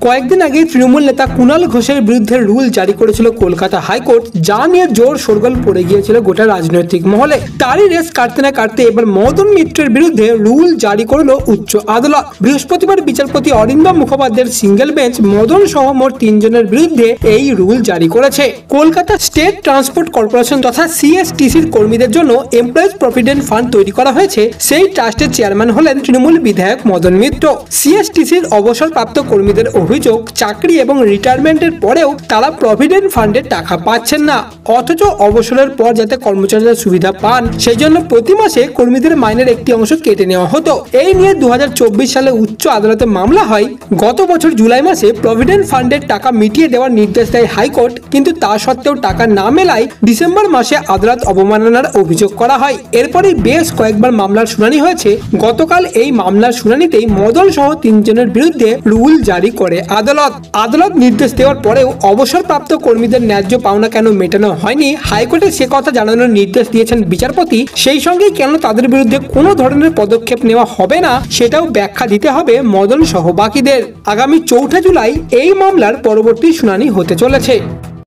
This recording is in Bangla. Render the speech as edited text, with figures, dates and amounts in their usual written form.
কয়েকদিন আগে তৃণমূল নেতা কুণাল ঘোষের বিরুদ্ধে রুল জারি করেছিল কলকাতা হাইকোর্ট, যা নিয়ে জোর শোরগোল পড়ে গিয়েছিল গোটা রাজনৈতিক মহলে। তারই রেস কাটতে না কাটতে এবার মদন মিত্রের বিরুদ্ধে রুল জারি করলো উচ্চ আদালত। বৃহস্পতিবার বিচারপতি অরিন্দম মুখোপাধ্যায়ের সিঙ্গেল বেঞ্চ মদন সহ মোট 3 জনের বিরুদ্ধে এই রুল জারি করেছে। কলকাতা স্টেট ট্রান্সপোর্ট কর্পোরেশন তথা সিএসটিসির কর্মীদের জন্য এমপ্লয়িজ প্রভিডেন্ট ফান্ড তৈরি করা হয়েছে। সেই ট্রাস্টের চেয়ারম্যান হলেন তৃণমূল বিধায়ক মদন মিত্র। সিএসটিসির অবসরপ্রাপ্ত কর্মীদের অভিযোগ, চাকরি এবং রিটায়ারমেন্টের পরেও তারা প্রভিডেন্ট ফান্ডের টাকা পাচ্ছেন না, অথচ অবসরের পর যাতে কর্মচারীরা সুবিধা পান সেই জন্য প্রতি মাসে কর্মীদের মাইনের একটি অংশ কেটে নেওয়া হতো। এই নিয়ে 2024 সালে উচ্চ আদালতে মামলা হয়। গত বছর জুলাই মাসে প্রভিডেন্ট ফান্ডের টাকা মিটিয়ে দেওয়ার নির্দেশ দেয় হাইকোর্ট, কিন্তু তা সত্ত্বেও টাকা না মেলায় ডিসেম্বর মাসে আদালত অবমাননার অভিযোগ করা হয়। এরপরই বেশ কয়েকবার মামলার শুনানি হয়েছে। গতকাল এই মামলার শুনানিতেই মদন সহ 3 জনের বিরুদ্ধে রুল জারি করে আদালত নির্দেশ দেওয়ার পরেও অবসরপ্রাপ্ত কর্মীদের ন্যায্য পাওনা কেন মেটানো হয়নি, হাইকোর্টে সে কথা জানানোর নির্দেশ দিয়েছেন বিচারপতি। সেই সঙ্গে কেন তাদের বিরুদ্ধে কোনো ধরনের পদক্ষেপ নেওয়া হবে না সেটাও ব্যাখ্যা দিতে হবে মদন সহ বাকিদের। আগামী 4 জুলাই এই মামলার পরবর্তী শুনানি হতে চলেছে।